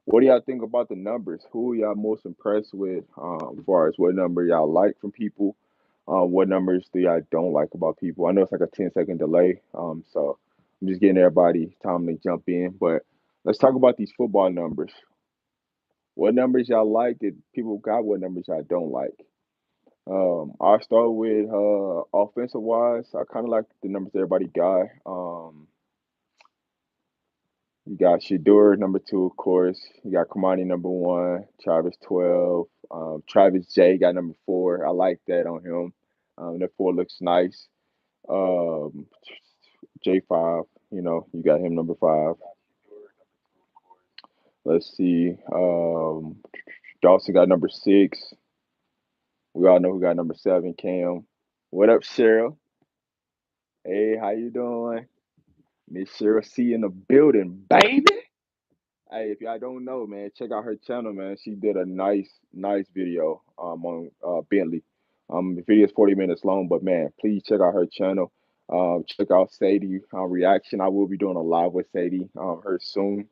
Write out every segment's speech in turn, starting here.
What do y'all think about the numbers? Who y'all most impressed with, as far as what number y'all like from people? What numbers do y'all don't like about people? I know it's like a 10-second delay, so I'm just getting everybody time to jump in. But let's talk about these football numbers. What numbers y'all like that people got? What numbers y'all don't like? I'll start with offensive wise. I kind of like the numbers everybody got. You got Shador number two, of course. You got Kamani number one, Travis 12. Travis J got number four. I like that on him. That four looks nice. Um, J5, you got him number five. Let's see. Dawson got number six. We all know who got number seven, Cam. What up, Cheryl? Hey, how you doing? Miss Cheryl C in the building, baby. Hey, if y'all don't know, man, check out her channel, man. She did a nice video on Bentley. The video is 40 minutes long, but man, please check out her channel. Check out Sadie reaction. I will be doing a live with Sadie her soon.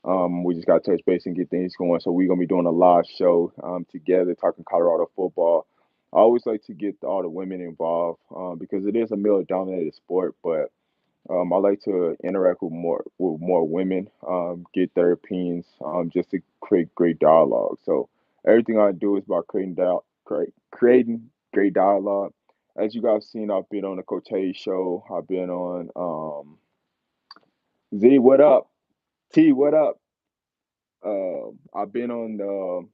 We just got to touch base and get things going. So we're gonna be doing a live show together, talking Colorado football. I always like to get all the women involved because it is a male-dominated sport, but I like to interact with more women, get their opinions, just to create great dialogue. So everything I do is about creating great dialogue. As you guys seen, I've been on the Coach Hayes show. I've been on Z. What up? T. What up? I've been on the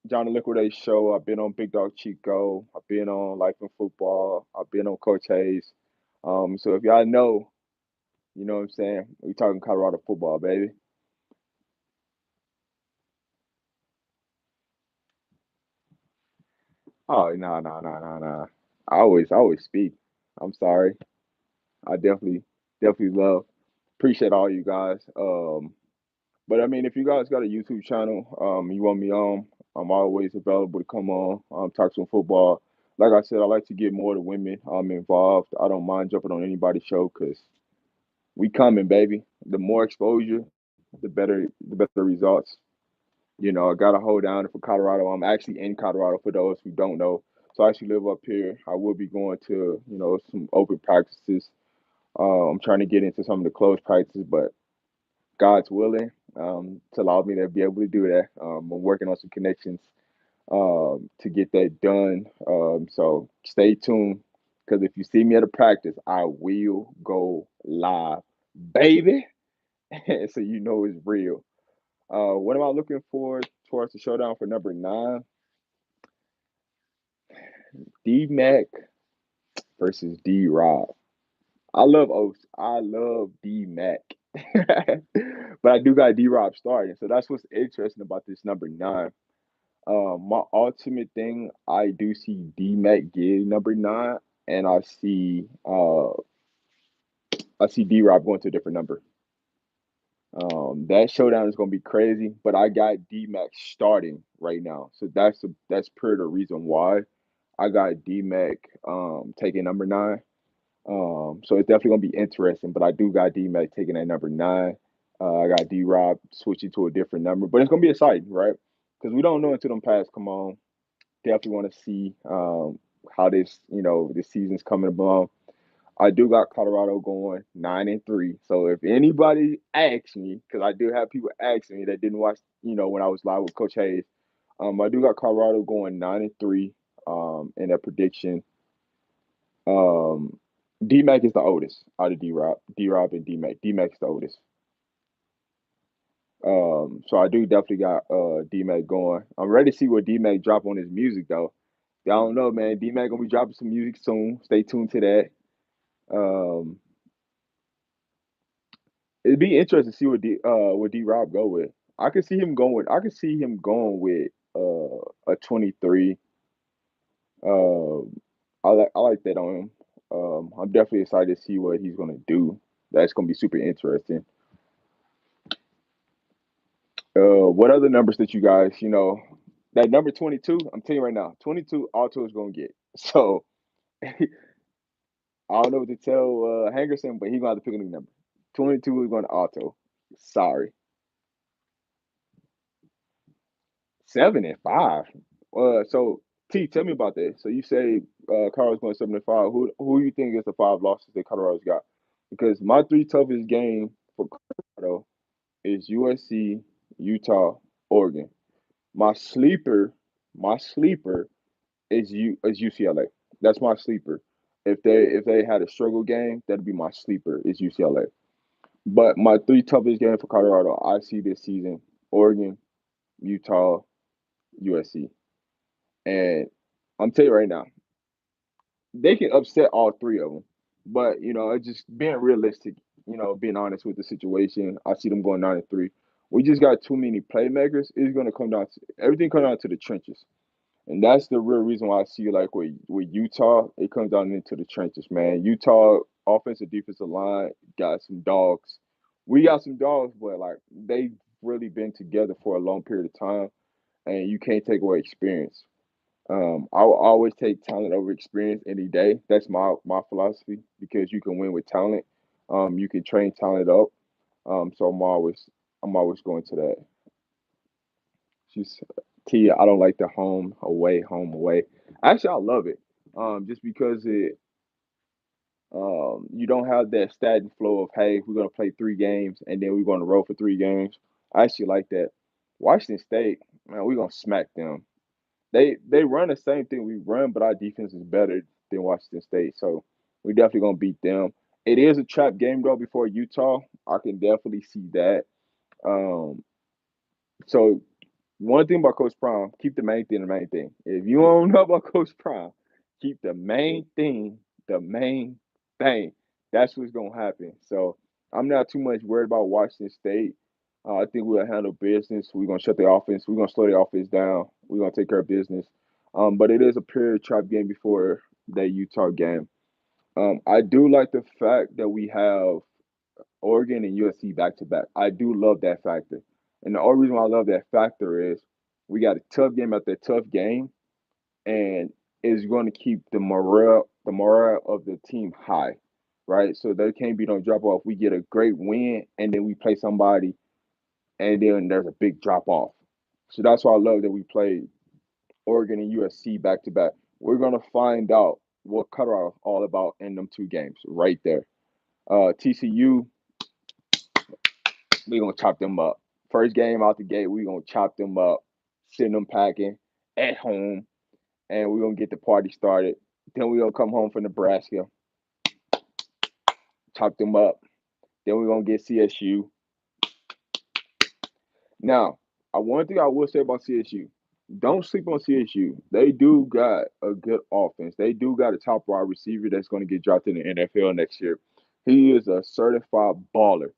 John the Liquidator show. I've been on Big Dog Chico. I've been on Life in Football. I've been on Coach Hayes. So if y'all know, you know what I'm saying? We talking Colorado football, baby. Oh no. I always speak. I'm sorry. I definitely love appreciate all you guys. But I mean, if you guys got a YouTube channel, you want me on, I'm always available to come on, talk some football. Like I said, I like to get more of the women involved. I don't mind jumping on anybody's show because we coming, baby. The more exposure, the better results. I got to hold down for Colorado. I'm actually in Colorado for those who don't know. So I actually live up here. I will be going to, some open practices. I'm trying to get into some of the closed practices, but God's willing to allow me to be able to do that. I'm working on some connections to get that done. So stay tuned because if you see me at a practice, I will go live, baby. So you know it's real. What am I looking for towards the showdown for number nine? D Mac versus D Rob. I love Oaks. I love D Mac. But I do got D Rob starting. So that's what's interesting about this number nine. My ultimate thing, I do see D Mac getting number nine, and I see D Rob going to a different number. That showdown is gonna be crazy, but I got D Mac starting right now. So that's per the reason why I got D Mac taking number nine. So it's definitely gonna be interesting. But I do got D Mac taking that number nine. I got D Rob switching to a different number, but it's gonna be exciting, right? Because we don't know until them pads come on. Definitely want to see how this season's coming along. I do got Colorado going 9-3. So if anybody asks me, because I do have people asking me that didn't watch, when I was live with Coach Hayes, I do got Colorado going 9-3 in that prediction. Um, D Mac is the oldest out of D Rob and D Mac. D Mac's the oldest. So I do definitely got D Mac going. I'm ready to see what D Mac drop on his music though. Y'all don't know, man. D Mac gonna be dropping some music soon. Stay tuned to that. Um, it'd be interesting to see what D Rob go with. I could see him going with a 23. Um, I like that on him. I'm definitely excited to see what he's gonna do. That's gonna be super interesting. What other numbers that you guys, that number 22? I'm telling you right now, 22 Alto is gonna get. So I don't know what to tell Hankerson, but he's gonna have to pick a new number. 22 is going to Alto. Sorry. 7-5. So T, tell me about that. So you say Colorado's going 7-5. Who you think is the five losses that Colorado's got? Because my three toughest game for Colorado is USC, Utah, Oregon. My sleeper, my sleeper is UCLA. That's my sleeper. If they had a struggle game, that'd be my sleeper is UCLA. But my three toughest games for Colorado, I see this season: Oregon, Utah, USC. And I'm telling you right now, they can upset all three of them. But it's just being realistic. Being honest with the situation, I see them going 9-3. We just got too many playmakers. It's gonna come down to everything. Comes down to the trenches. And that's the real reason why I see like with Utah, it comes down into the trenches, man. Utah offensive defensive line got some dogs. We got some dogs, but like they've really been together for a long period of time, and you can't take away experience. I will always take talent over experience any day. That's my philosophy because you can win with talent. You can train talent up. So I'm always going to that. She's T. I don't like the home away. Actually, I love it. Just because you don't have that static flow of hey, we're gonna play 3 games and then we're gonna roll for 3 games. I actually like that. Washington State, man, we're gonna smack them. They run the same thing we run, but our defense is better than Washington State, so we definitely gonna beat them. It is a trap game though before Utah. I can definitely see that. Um, so one thing about Coach Prime, keep the main thing the main thing. If you don't know about Coach Prime, keep the main thing the main thing. That's what's gonna happen. So I'm not too much worried about Washington State. I think we'll handle business. We're gonna shut the offense. We're gonna slow the offense down. We're gonna take care of business. But it is a period trap game before that Utah game. I do like the fact that we have Oregon and USC back to back. I do love that factor. And the only reason why I love that factor is we got a tough game after a tough game, and it's going to keep the morale of the team high, right? So there can't be no drop off. We get a great win, and then we play somebody, and then there's a big drop off. So that's why I love that we played Oregon and USC back to back. We're gonna find out what Colorado's all about in them 2 games right there. TCU, we gonna chop them up. First game out the gate, we gonna chop them up, send them packing at home, and we gonna get the party started. Then we gonna come home from Nebraska, chop them up. Then we gonna get CSU. Now, one thing I will say about CSU, don't sleep on CSU. They do got a good offense. They do got a top wide receiver that's gonna get drafted in the NFL next year. He is a certified baller.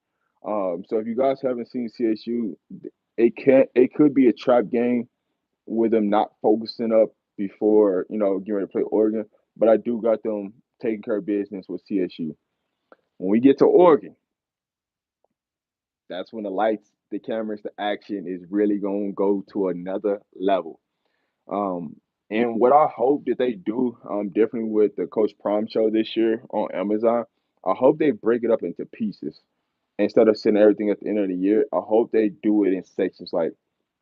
So if you guys haven't seen CSU, it could be a trap game with them not focusing up before getting ready to play Oregon. But I do got them taking care of business with CSU. When we get to Oregon, that's when the lights, the cameras, the action is really going to go to another level. Um, and what I hope that they do, differently with the Coach Prime show this year on Amazon, I hope they break it up into pieces instead of sending everything at the end of the year. I hope they do it in sections like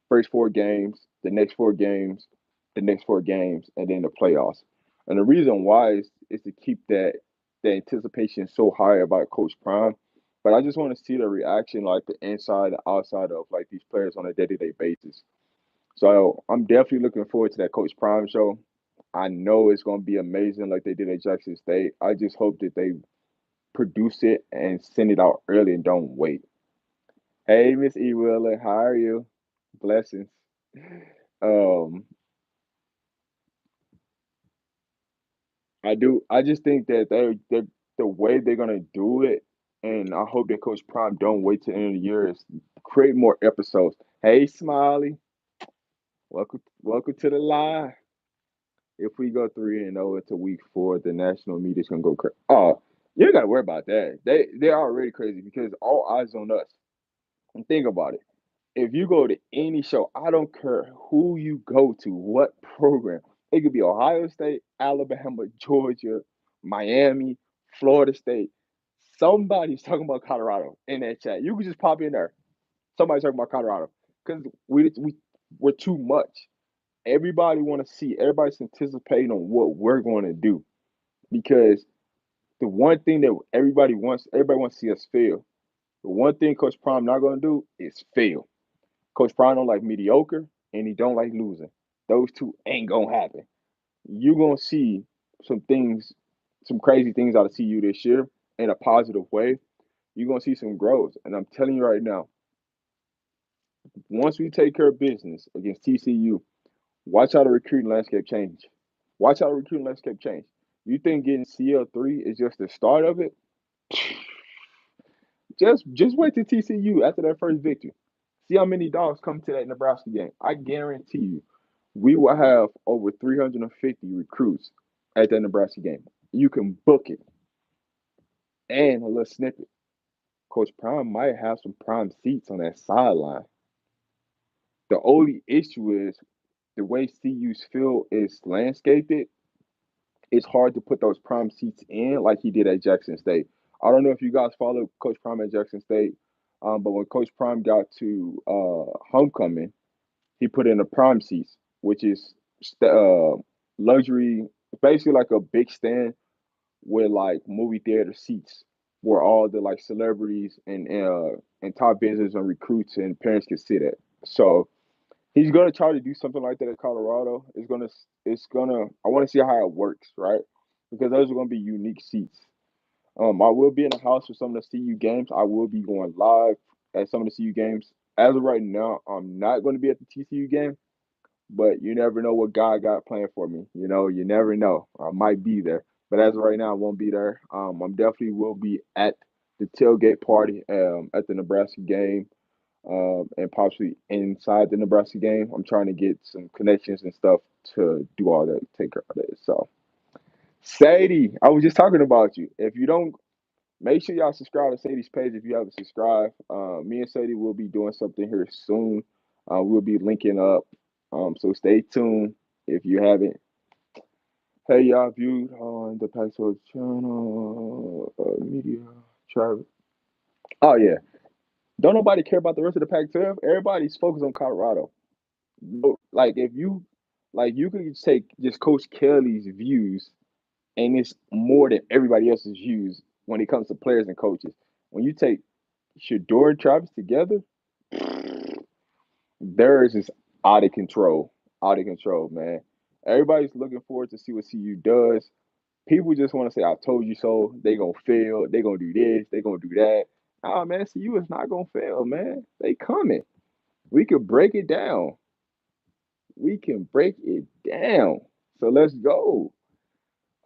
first 4 games, the next 4 games, the next 4 games, and then the playoffs. And the reason why is to keep that the anticipation so high about Coach Prime. But I just want to see the reaction, like the inside, the outside of like these players on a day-to-day basis. So I'm definitely looking forward to that Coach Prime show. I know it's going to be amazing, like they did at Jackson State. I just hope that they produce it and send it out early and don't wait. Hey, Miss E. Wheeler, how are you? Blessings. Um, I do. I just think that they the way they're gonna do it, and I hope that Coach Prime don't wait till the end of the year is create more episodes. Hey, Smiley, welcome to the live. If we go 3-0 into week 4, the national media's gonna go crazy. Oh, you ain't gotta worry about that. They're already crazy because all eyes on us. And think about it. If you go to any show, I don't care who you go to, what program, it could be Ohio State, Alabama, Georgia, Miami, Florida State. Somebody's talking about Colorado in that chat. You could just pop in there. Somebody's talking about Colorado because we We're too much. Everybody want to see. Everybody's anticipating on what we're going to do because the one thing that everybody wants to see us fail. The one thing Coach Prime not going to do is fail. Coach Prime don't like mediocre and he don't like losing. Those two ain't gonna happen. You're gonna see some things, some crazy things out of CU this year in a positive way. You're gonna see some growth, and I'm telling you right now, once we take care of business against TCU, watch how the recruiting landscape change. Watch how the recruiting landscape change. You think getting CL3 is just the start of it? Just wait till TCU after that first victory. See how many dogs come to that Nebraska game. I guarantee you, we will have over 350 recruits at that Nebraska game. You can book it. And a little snippet. Coach Prime might have some prime seats on that sideline. The only issue is the way CU's field is landscaped. It's hard to put those prime seats in like he did at Jackson State. I don't know if you guys follow Coach Prime at Jackson State, but when Coach Prime got to homecoming, he put in the prime seats, which is luxury, basically like a big stand with like movie theater seats, where all the like celebrities and top business and recruits and parents can sit at. So he's gonna try to do something like that at Colorado. It's gonna. I want to see how it works, right? Because those are gonna be unique seats. I will be in the house for some of the CU games. I will be going live at some of the CU games. As of right now, I'm not going to be at the TCU game, but you never know what God got planned for me. You never know. I might be there, but as of right now, I won't be there. I'm definitely will be at the tailgate party at the Nebraska game, and possibly inside the Nebraska game. I'm trying to get some connections and stuff to do all that, take care of that. So, Sadie, I was just talking about you. If you don't, make sure y'all subscribe to Sadie's page if you haven't subscribed. Me and Sadie will be doing something here soon. We'll be linking up. So stay tuned if you haven't. Hey, y'all viewed on the Paxos channel, media, Travis. Oh, yeah. Don't nobody care about the rest of the Pac 12. Everybody's focused on Colorado. No, like, if you, like, you could take just Coach Kelly's views, and it's more than everybody else's views when it comes to players and coaches. When you take Shador and Travis together, theirs is out of control. Out of control, man. Everybody's looking forward to see what CU does. People just want to say, I told you so. They gonna fail. They gonna do this. They gonna do that. Oh man, CU is not gonna fail, man. They coming. We could break it down. We can break it down. So let's go.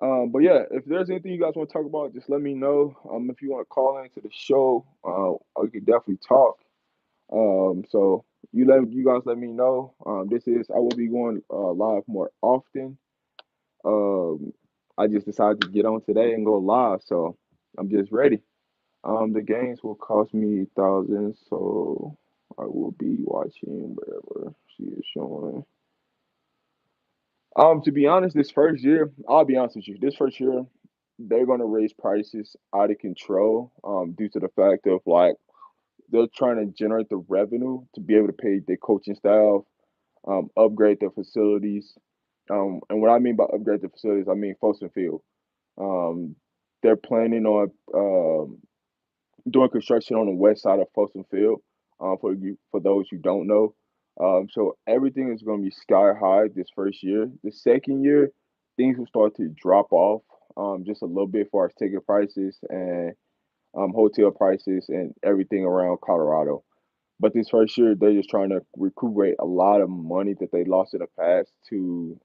But yeah, if there's anything you guys want to talk about, just let me know. If you want to call into the show, we could definitely talk. So you guys let me know. I will be going live more often. Um, I just decided to get on today and go live, so I'm just ready. The games will cost me thousands, so I will be watching wherever she is showing. To be honest, this first year, I'll be honest with you, this first year, they're gonna raise prices out of control, due to the fact of like they're trying to generate the revenue to be able to pay their coaching staff, upgrade their facilities. And what I mean by upgrade the facilities, I mean Folsom Field. Um, they're planning on doing construction on the west side of Folsom Field. For those who don't know, so everything is going to be sky high this first year. The second year, things will start to drop off, just a little bit for our ticket prices and hotel prices and everything around Colorado. But this first year, they're just trying to recuperate a lot of money that they lost in the past to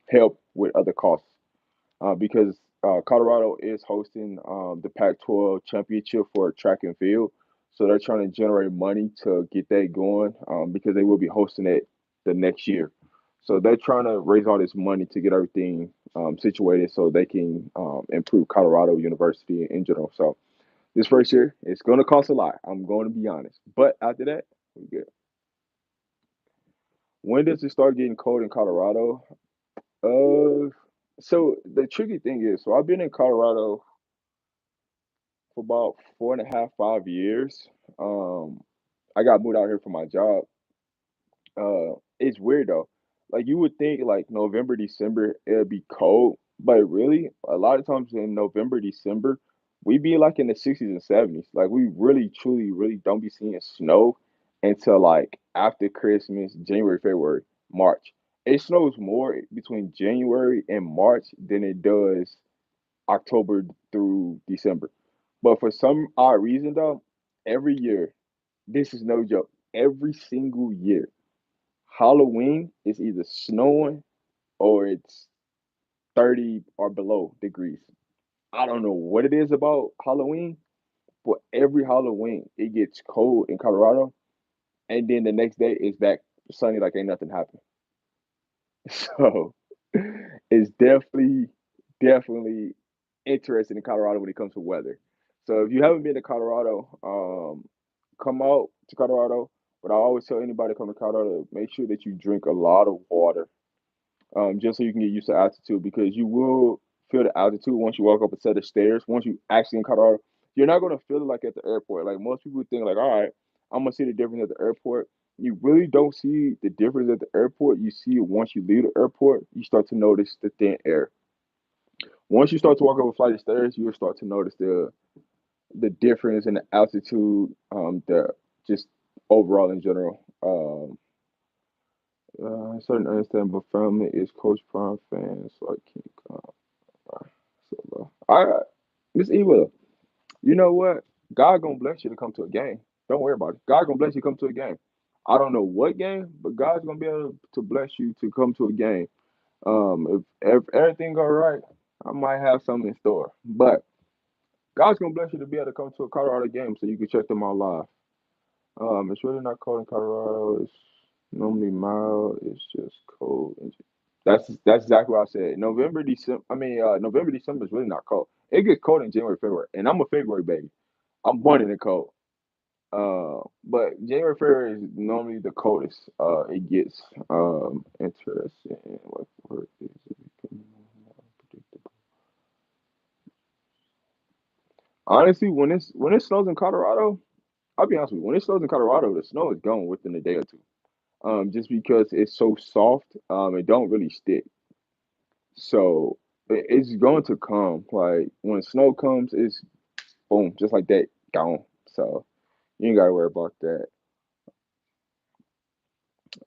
help with other costs. Because Colorado is hosting the Pac-12 championship for track and field, so they're trying to generate money to get that going, because they will be hosting it the next year. So they're trying to raise all this money to get everything situated so they can improve Colorado University in general. So this first year, it's going to cost a lot. I'm going to be honest, but after that, we good. When does it start getting cold in Colorado? Uh, so the tricky thing is, so I've been in Colorado for about 4.5, 5 years. Um, I got moved out here for my job, It's weird though. Like you would think like November, December, it'll be cold, but really, a lot of times in November, December, we be like in the 60s and 70s. Like we really, truly, really don't be seeing snow until like after Christmas, January, February, March. It snows more between January and March than it does October through December. But for some odd reason though, every year, this is no joke. Every single year, Halloween is either snowing or it's 30 or below degrees. I don't know what it is about Halloween, but every Halloween it gets cold in Colorado, and then the next day it's back sunny like ain't nothing happened. So it's definitely interesting in Colorado when it comes to weather. So if you haven't been to Colorado, come out to Colorado. But I always tell anybody to come to Colorado, make sure that you drink a lot of water, just so you can get used to altitude because you will feel the altitude once you walk up a set of stairs. Once you actually in Colorado, you're not gonna feel it like at the airport. Like most people think, like, all right, I'm gonna see the difference at the airport. You really don't see the difference at the airport. You see it once you leave the airport. You start to notice the thin air. Once you start to walk up a flight of stairs, you'll start to notice the difference in the altitude. The just overall in general. Certain understandable family is Coach Prime fans, so I can't come. So, all right, Miss Eva, you know what? God gonna bless you to come to a game. Don't worry about it. God gonna bless you to come to a game. I don't know what game, but God's gonna be able to bless you to come to a game. If everything go right, I might have something in store. But God's gonna bless you to be able to come to a Colorado game so you can check them out live. It's really not cold in Colorado. It's normally mild. It's just cold. That's exactly what I said. November, December. I mean, November, December is really not cold. It gets cold in January, February, and I'm a February baby. I'm born in the cold. But January, February is normally the coldest. It gets interesting. What word is it? Unpredictable. Honestly, when it snows in Colorado, I'll be honest with you. When it snows in Colorado, the snow is gone within a day or two. Just because it's so soft, it don't really stick. So it's going to come. Like when snow comes, it's boom, just like that, gone. So you ain't gotta worry about that.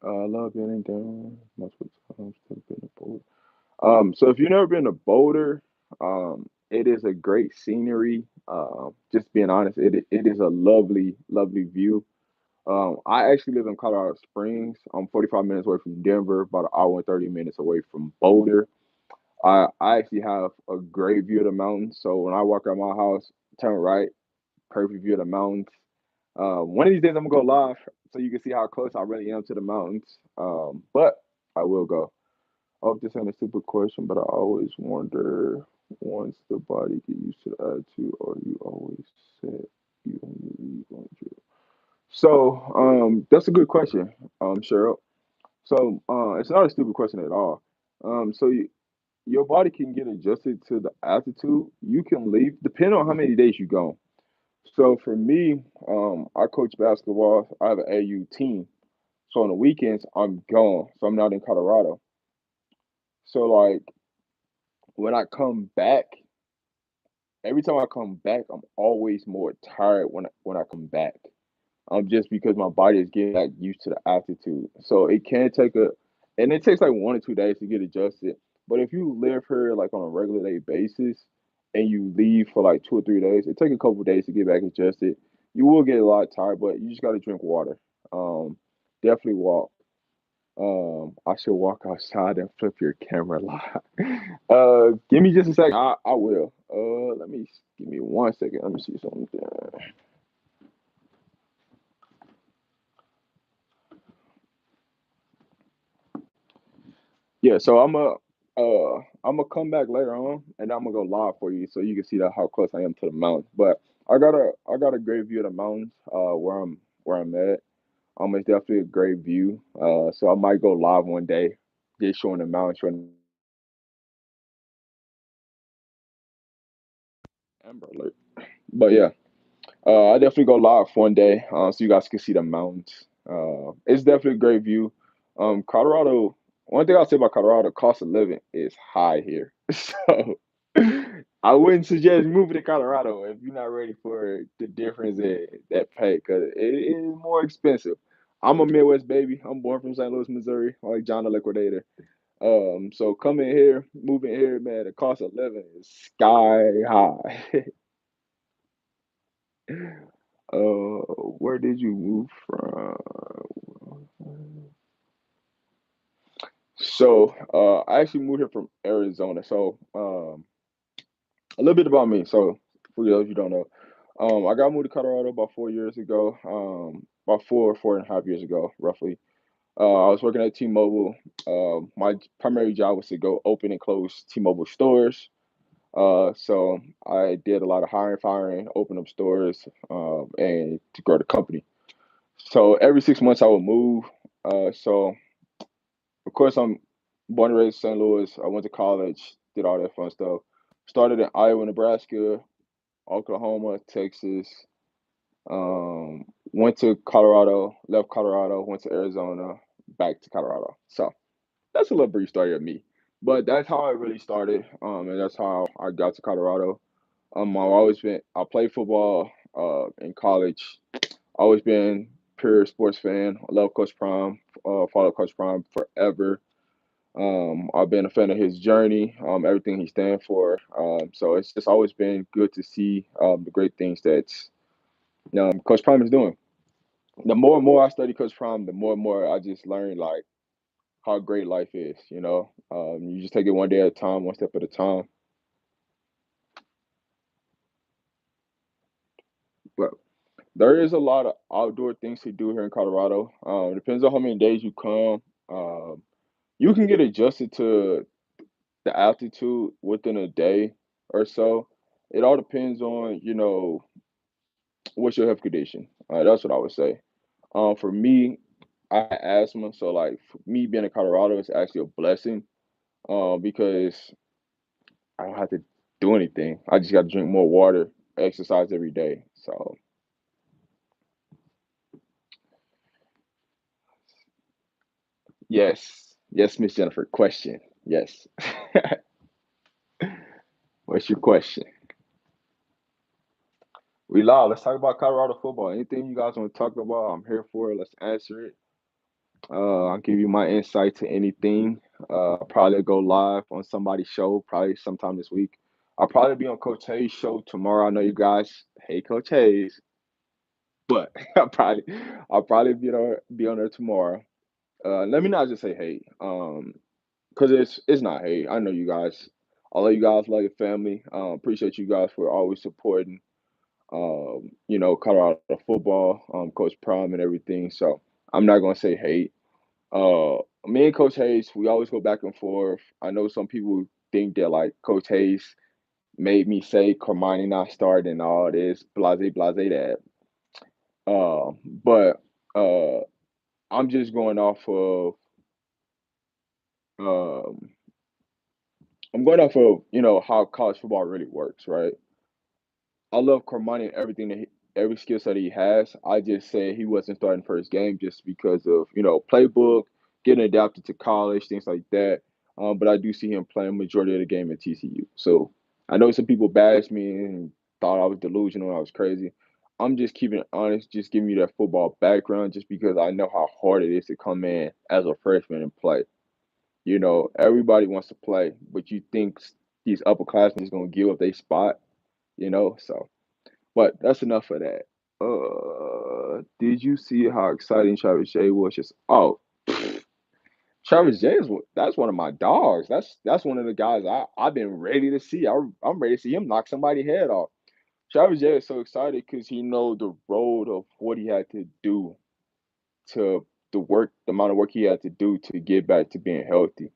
I love being down multiple times. Never been to Boulder. So if you've never been to Boulder, it is a great scenery. Just being honest, it is a lovely, lovely view. I actually live in Colorado Springs. I'm 45 minutes away from Denver, about an hour and 30 minutes away from Boulder. I actually have a great view of the mountains. So when I walk out my house, turn right, perfect view of the mountains. One of these days I'm gonna go live so you can see how close I really am to the mountains. But I will go. I hope this ain't a stupid question, but I always wonder once the body get used to the attitude, or you always set you when you leave on drill. So that's a good question, Cheryl. So it's not a stupid question at all. So your body can get adjusted to the altitude. You can leave depending on how many days you go. So for me, I coach basketball. I have an AU team. So on the weekends, I'm gone. So I'm not in Colorado. So like when I come back, every time I come back, I'm always more tired when I come back. Just because my body is getting like used to the altitude. So it can take and it takes like 1 or 2 days to get adjusted. But if you live here like on a regular day basis and you leave for like 2 or 3 days, it takes a couple of days to get back adjusted. You will get a lot tired, but you just got to drink water. Definitely walk. I should walk outside and flip your camera live. Give me just a second. I will. Let me give me 1 second. Let me see something. Yeah, so I'm gonna come back later on and I'm gonna go live for you so you can see that how close I am to the mountains. But I got a great view of the mountains where I'm at. It's definitely a great view. So I might go live one day, just showing the mountains, showing Amber Alert. But yeah, I definitely go live one day, so you guys can see the mountains. It's definitely a great view. Colorado. One thing I'll say about Colorado, cost of living is high here. So I wouldn't suggest moving to Colorado if you're not ready for the difference in that pay because it is more expensive. I'm a Midwest baby. I'm born from St. Louis, Missouri, like John the Liquidator. So coming here, moving here, man, the cost of living is sky high. Where did you move from? So, I actually moved here from Arizona. So, a little bit about me. So, for those you don't know, I got moved to Colorado about 4 years ago. About 4.5 years ago, roughly. I was working at T-Mobile. My primary job was to go open and close T-Mobile stores. So I did a lot of hiring, firing, open up stores, and to grow the company. So every 6 months I would move. So of course I'm born and raised in St. Louis. I went to college, did all that fun stuff. Started in Iowa, Nebraska, Oklahoma, Texas. Went to Colorado, left Colorado, went to Arizona, back to Colorado. So that's a little brief story of me. But that's how I really started, and that's how I got to Colorado. I played football in college. Always been pure sports fan. I love Coach Prime. Follow Coach Prime forever. I've been a fan of his journey, everything he stands for. So it's just always been good to see the great things that Coach Prime is doing. The more and more I study Coach Prime, the more and more I just learn like how great life is. You just take it one day at a time, one step at a time. But there is a lot of outdoor things to do here in Colorado. Depends on how many days you come. Um, you can get adjusted to the altitude within a day or so. It all depends on, what's your health condition. That's what I would say. For me, I had asthma, so like for me being in Colorado is actually a blessing. Because I don't have to do anything. I just got to drink more water, exercise every day. So yes, yes, Miss Jennifer. Question. Yes. What's your question? We live. Let's talk about Colorado football. Anything you guys want to talk about, I'm here for it. Let's answer it. I'll give you my insight to anything. I'll probably go live on somebody's show, probably sometime this week. I'll probably be on Coach Hayes' show tomorrow. I know you guys hate Coach Hayes, but I'll probably be on there tomorrow. Let me not just say hate, because it's not hate. I know you guys. I love you guys, love your family. Appreciate you guys for always supporting Colorado football, Coach Prime and everything. So I'm not gonna say hate. Me and Coach Hayes, we always go back and forth. I know some people think that like Coach Hayes made me say Cormani not starting and all this, blase blase that. But I'm just going off of um I'm going off of, how college football really works, right? I love Cormani and everything every skill set he has. I just say he wasn't starting first game just because of playbook, getting adapted to college, things like that. But I do see him playing majority of the game at TCU. So I know some people bashed me and thought I was delusional, I was crazy. I'm just keeping it honest, just giving you that football background, just because I know how hard it is to come in as a freshman and play. Everybody wants to play, but you think these upperclassmen is gonna give up their spot, So. But that's enough of that. Did you see how exciting Travis J was? Travis J that's one of my dogs. That's one of the guys I've been ready to see. I'm ready to see him knock somebody head off. Travis J is so excited because he know the road of what he had to do to the amount of work he had to do to get back to being healthy.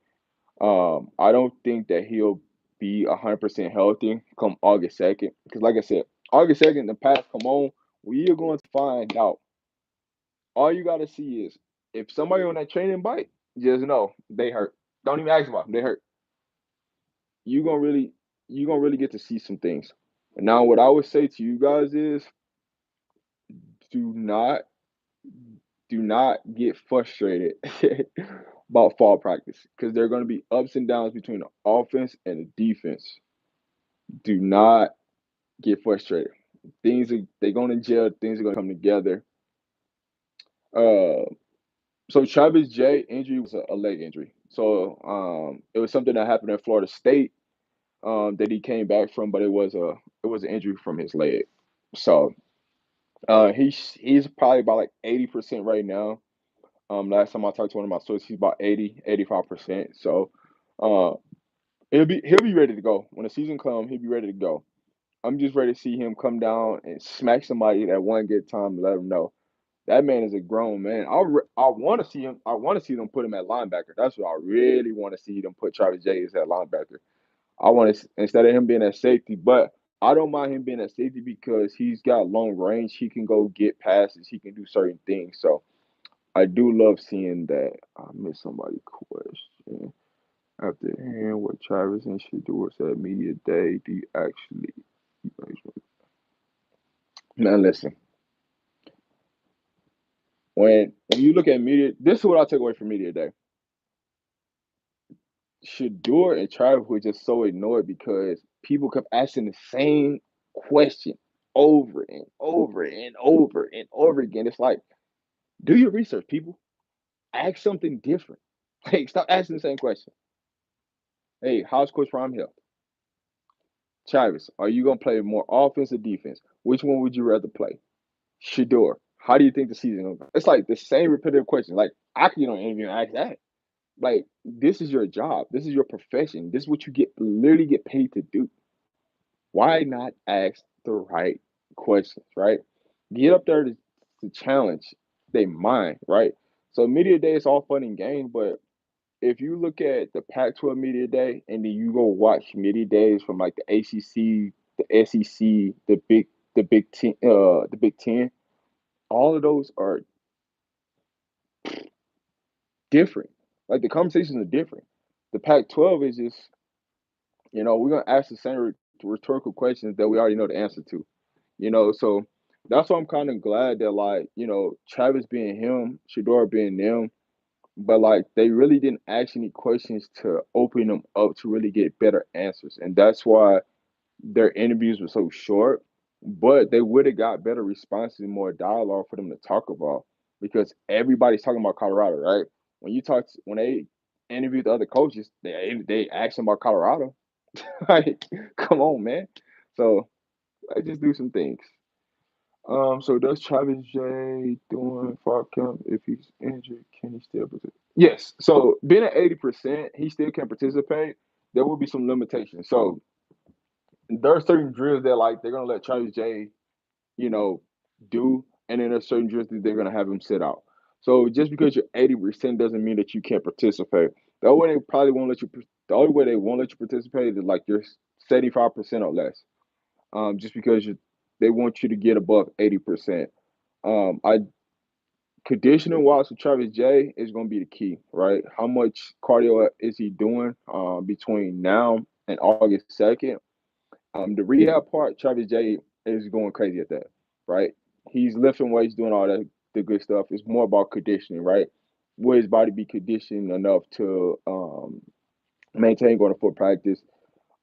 I don't think that he'll be 100% healthy come August 2nd. Because, like I said, August 2nd, the path come on. We are going to find out. All you got to see is if somebody on that training bike, just know they hurt. Don't even ask about them. They hurt. You gonna really, you gonna really get to see some things. Now, what I would say to you guys is, do not, do not get frustrated about fall practice because there are going to be ups and downs between the offense and the defense. Do not get frustrated. They're going to gel. Things are going to come together. Uh, so Travis J injury was a leg injury. So it was something that happened at Florida State that he came back from, but it was an injury from his leg. So he's probably about like 80% right now. Last time I talked to one of my sources, he's about 85%. So uh, he'll be ready to go when the season comes. He'll be ready to go. I'm just ready to see him come down and smack somebody at one good time and let him know that man is a grown man. I want to see him. I want to see them put him at linebacker. That's what I really want to see them put Travis J as at linebacker. I want to instead of him being at safety, but I don't mind him being at safety because he's got long range. He can go get passes. He can do certain things. So I do love seeing that. I missed somebody's question. After hearing what Travis and Shador said media day, do you actually now listen. When you look at media, this is what I take away from media day. Shador and Travis were just so ignored because people kept asking the same question over and over and over and over again. It's like, do your research, people. Ask something different. Hey, stop asking the same question. Hey, how's Coach Prime health? Travis, are you gonna play more offense or defense? Which one would you rather play? Shador, how do you think the season will go? It's like the same repetitive question. Like I can get on an interview and ask that. Like this is your job. This is your profession. This is what you get literally get paid to do. Why not ask the right questions, right? Get up there to challenge their mind, right? So media day is all fun and games, but if you look at the Pac-12 media day and then you go watch media days from like the ACC, the SEC, the Big Ten, all of those are different. Like the conversations are different. The Pac-12 is just, we're gonna ask the same rhetorical questions that we already know the answer to. So that's why I'm kind of glad that like Travis being him, Shador being them, but like they really didn't ask any questions to open them up to really get better answers, and that's why their interviews were so short. But they would have got better responses and more dialogue for them to talk about because everybody's talking about Colorado, right? When they interviewed the other coaches, they asked them about Colorado. Like, come on, man. So I just do some things. So does Travis J doing fall camp if he's injured? Can he still participate? Yes. So being at 80%, he still can participate. There will be some limitations. So there are certain drills that like they're gonna let Travis J, you know, do, and then there's certain drills that they're gonna have him sit out. So just because you're 80% doesn't mean that you can't participate. The only way they probably won't let you. The only way they won't let you participate is like you're 75% or less. Just because they want you to get above 80%. I Conditioning wise for Travis J is going to be the key, right? How much cardio is he doing between now and August 2nd? The rehab part, Travis J is going crazy at that, right? He's lifting weights, doing all that the good stuff. It's more about conditioning, right? Will his body be conditioned enough to maintain going to full practice?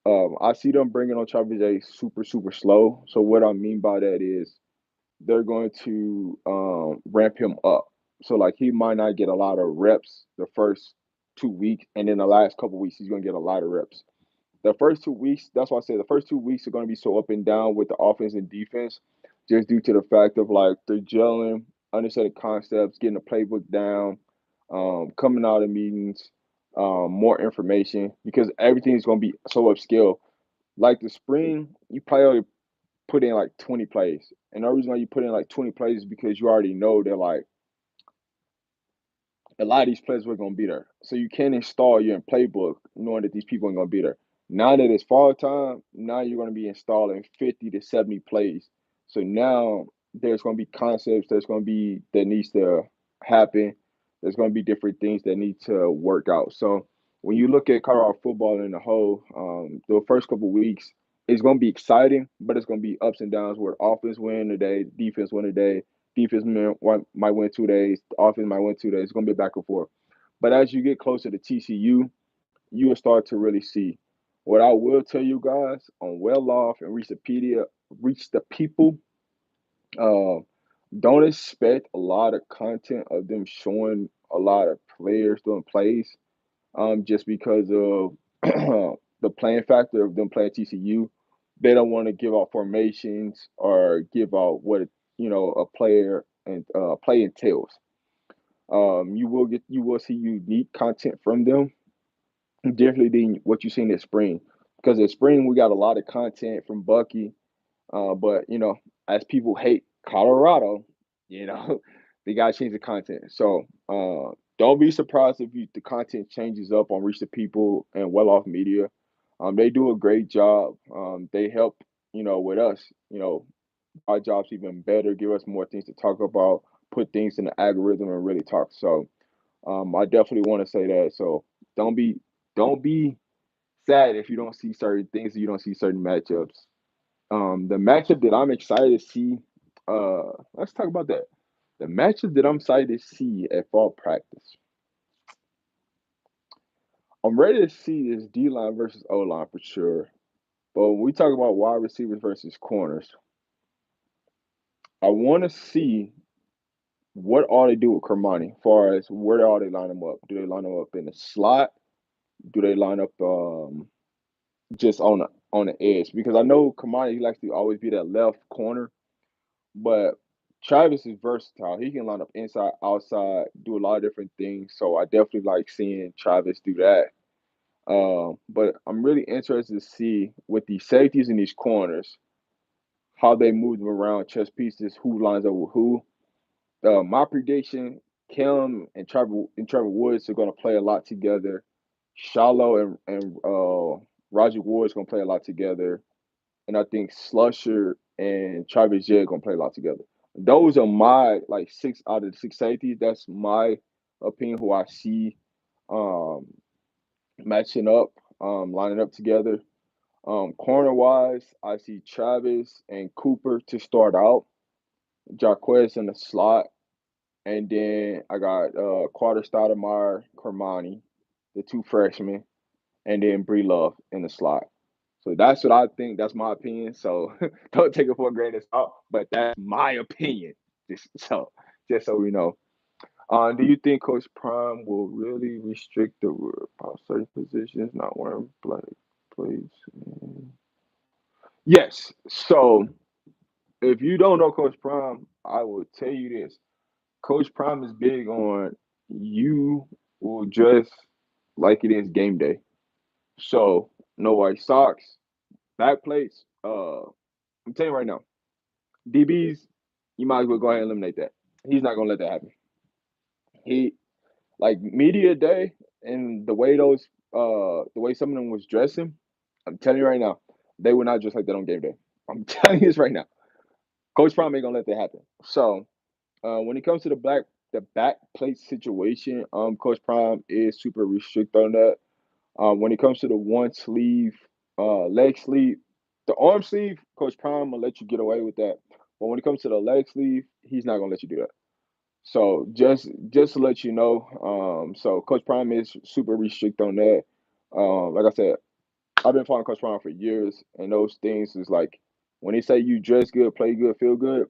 I see them bringing on Travis J super, super slow. So what I mean by that is they're going to ramp him up. So like he might not get a lot of reps the first 2 weeks, and then the last couple weeks he's going to get a lot of reps. The first 2 weeks, that's why I say the first 2 weeks are going to be so up and down with the offense and defense, just due to the fact of like they're gelling, understanding concepts, getting the playbook down, coming out of meetings, more information because everything is going to be so upscale. Like the spring, you probably put in like 20 plays. And the reason why you put in like 20 plays is because you already know that like a lot of these players were gonna be there. So you can install your playbook knowing that these people are gonna be there. Now that it's fall time, now you're gonna be installing 50 to 70 plays. So now there's gonna be concepts that needs to happen. There's gonna be different things that need to work out. So when you look at Colorado football in the whole, the first couple of weeks, it's gonna be exciting, but it's gonna be ups and downs where offense win today, defense win today, Defense might win 2 days. The offense might win 2 days. It's gonna be back and forth. But as you get closer to TCU, you will start to really see. What I will tell you guys on Well Off and Reach the People, uh, don't expect a lot of content of them showing a lot of players doing plays, just because of the playing factor of them playing TCU. They don't want to give out formations or give out what a player and play entails. You will see unique content from them differently than what you seen in spring. Because in spring we got a lot of content from Bucky, but as people hate Colorado, you know, they gotta change the content. So don't be surprised if the content changes up on Reach the People and Well Off Media. They do a great job. They help, with us, our jobs even better, give us more things to talk about, put things in the algorithm and really talk. So I definitely want to say that. So don't be don't be sad if you don't see certain things, you don't see certain matchups. The matchup that I'm excited to see, let's talk about that. The matchup that I'm excited to see at fall practice. I'm ready to see this D line versus O line for sure. But when we talk about wide receivers versus corners, I want to see what all they do with Kermani, as far as where all they line them up. Do they line them up in the slot? Do they line up just on the edge? Because I know Kermani, he likes to always be that left corner. But Travis is versatile. He can line up inside, outside, do a lot of different things. So I definitely like seeing Travis do that. But I'm really interested to see with these safeties in these corners how they move them around chess pieces, who lines up with who. My prediction: Kim and Trevor Woods are going to play a lot together. Shallow and Roger Ward's going to play a lot together, and I think Slusher and Travis Jed gonna play a lot together. Those are my like six out of the six safeties. That's my opinion. Who I see um, matching up, lining up together. Corner wise, I see Travis and Cooper to start out. Jaquez in the slot, and then I got Carter Stoudemire, Kermani, the two freshmen, and then Bree Love in the slot. So that's what I think. That's my opinion. So don't take it for a grain of salt, but that's my opinion. Just so we know. Do you think Coach Prime will really restrict the about certain positions, not wearing black plates? Yes. So if you don't know Coach Prime, I will tell you this. Coach Prime is big on you will dress like it is game day. So no white socks, back plates. I'm telling you right now, DBs, you might as well go ahead and eliminate that. He's not gonna let that happen. He like media day and the way some of them was dressing. I'm telling you right now, they would not dress like that on game day. I'm telling you this right now. Coach Prime ain't gonna let that happen. So when it comes to the back plate situation, Coach Prime is super restrict on that. When it comes to the one sleeve, leg sleeve, the arm sleeve, Coach Prime will let you get away with that. But when it comes to the leg sleeve, he's not gonna let you do that. So just to let you know, so Coach Prime is super restrict on that. Like I said, I've been following Coach Prime for years, and those things is like when he say you dress good, play good, feel good,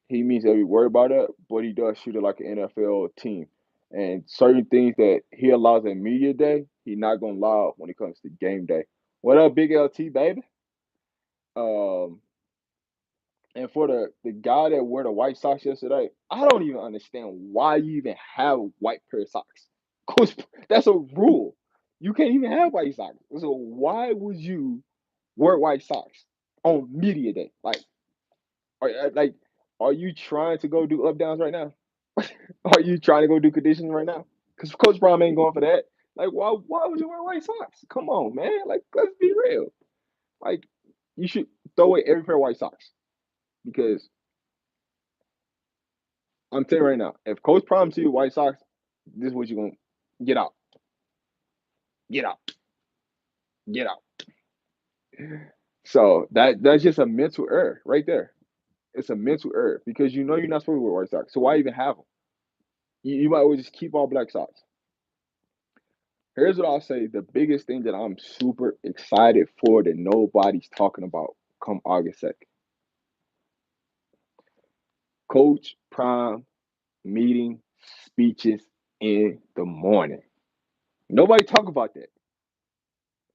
he means every word about that. But he does shoot it like an NFL team, and certain things that he allows at media day, he not gonna allow when it comes to game day. What up, Big LT baby? Um, And for the guy that wore the white socks yesterday, I don't even understand why you even have a white pair of socks. 'Cause that's a rule. You can't even have white socks. So why would you wear white socks on media day? Like, are you trying to go do up downs right now? Are you trying to go do conditioning right now? Because Coach Brown ain't going for that. Like, why would you wear white socks? Come on, man. Like, let's be real. Like, you should throw away every pair of white socks because I'm telling you right now, if Coach promised you White Sox, this is what you're gonna get out, get out, get out. So that's just a mental error right there. It's a mental error because you know you're not supposed to wear white socks. So why even have them? You might as well just keep all black socks. Here's what I'll say: the biggest thing that I'm super excited for that nobody's talking about come August 2nd. Coach Prime meeting speeches in the morning. Nobody talk about that.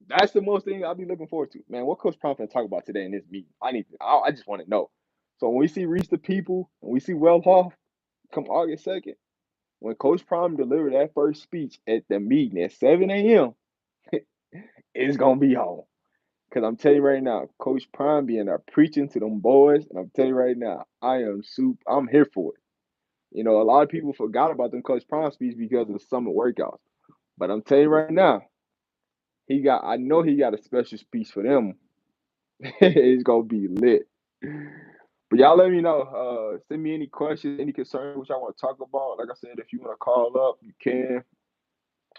That's the most thing I'll be looking forward to. Man, what Coach Prime can talk about today in this meeting? I just want to know. So when we see Reach the People and we see Well Off come August 2nd, when Coach Prime delivered that first speech at the meeting at 7 a.m., it's gonna be on. Cause I'm telling you right now, Coach Prime being there preaching to them boys, and I'm telling you right now, I'm here for it. A lot of people forgot about them Coach Prime speech because of the summer workouts. But I'm telling you right now, I know he got a special speech for them. It's gonna be lit. But y'all let me know. Send me any questions, any concerns, which I want to talk about. Like I said, if you want to call up, you can.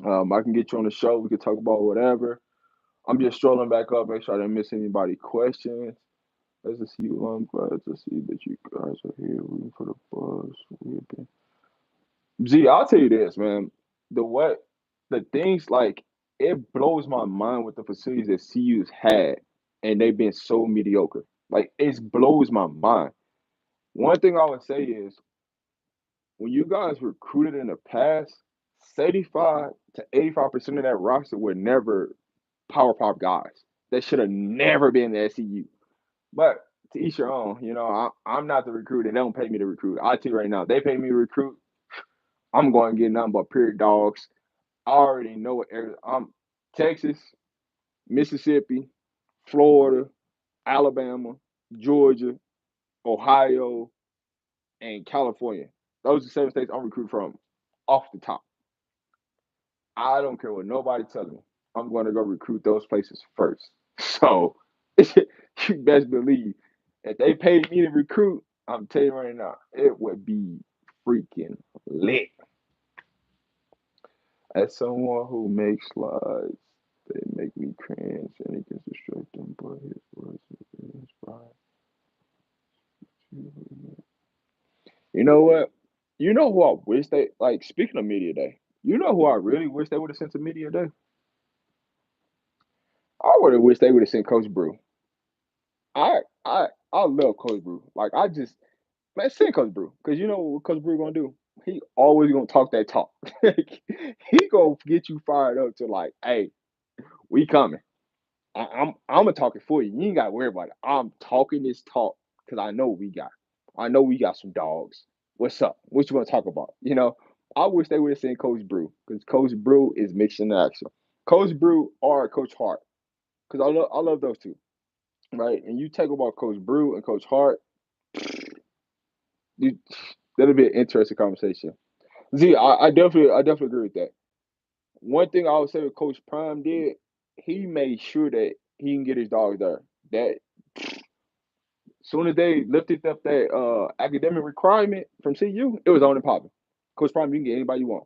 I can get you on the show. We can talk about whatever. I'm just strolling back up, make sure I didn't miss anybody questions. Let's just see. I'm glad to see that you guys are here rooting for the Bluffs. We've been. G, I'll tell you this, man. The things like it blows my mind with the facilities that CU's had, and they've been so mediocre. Like it blows my mind. One thing I would say is when you guys recruited in the past, 75 to 85% of that roster were never Power Five guys. They should have never been the SCU. But to each your own. I'm not the recruiter. They don't pay me to recruit. I tell you right now, they pay me to recruit. I'm going to get nothing but pure dogs. I already know what area. I'm Texas, Mississippi, Florida, Alabama, Georgia, Ohio, and California. Those are 7 states I'm recruiting from off the top. I don't care what nobody tells me. I'm going to go recruit those places first. So you best believe if they paid me to recruit, I'm telling you right now, it would be freaking lit. As someone who makes slides, they make me cringe and it gets distract them, but his words are inspired. You know what? You know who I wish they like speaking of media day, you know who I really wish they would have sent to media day? I would have wished they would have sent Coach Brew. I love Coach Brew. Like I just man, send Coach Brew. Cause you know what Coach Brew gonna do? He always gonna talk that talk. He gonna get you fired up to like, hey, we coming. I'm gonna talk it for you. You ain't gotta worry about it. I'm talking this talk because I know we got. I know we got some dogs. What's up? What you want to talk about? I wish they would have sent Coach Brew because Coach Brew is mixing the action. Coach Brew or Coach Hart because I love those two, right? And you talk about Coach Brew and Coach Hart, you, that'll be an interesting conversation. Z, I definitely agree with that. One thing I would say what Coach Prime did, he made sure that he can get his dogs there. That soon as they lifted up that academic requirement from CU, it was on and popping. Coach Prime, you can get anybody you want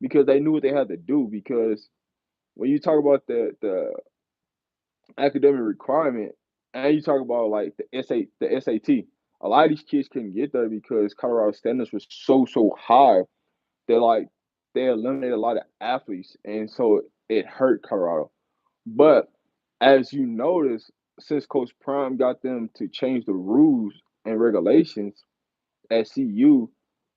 because they knew what they had to do. Because when you talk about the academic requirement and you talk about like the SAT, a lot of these kids couldn't get there because Colorado standards was so high. They're like they eliminated a lot of athletes, and so it hurt Colorado. But as you notice, since Coach Prime got them to change the rules and regulations at CU,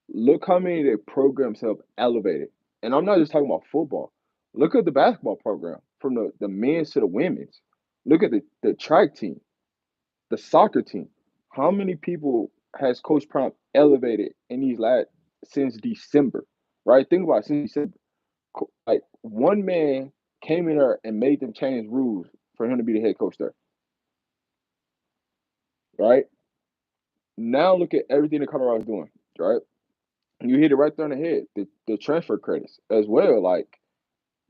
look how many of their programs have elevated. And I'm not just talking about football. Look at the basketball program from the men's to the women's. Look at the track team, the soccer team. How many people has Coach Prime elevated in these last since December? Right? Think about it, since December. Like one man came in there and made them change rules for him to be the head coach there. Right? Now look at everything that Colorado's doing. Right? You hit it right there on the head. The transfer credits as well. Like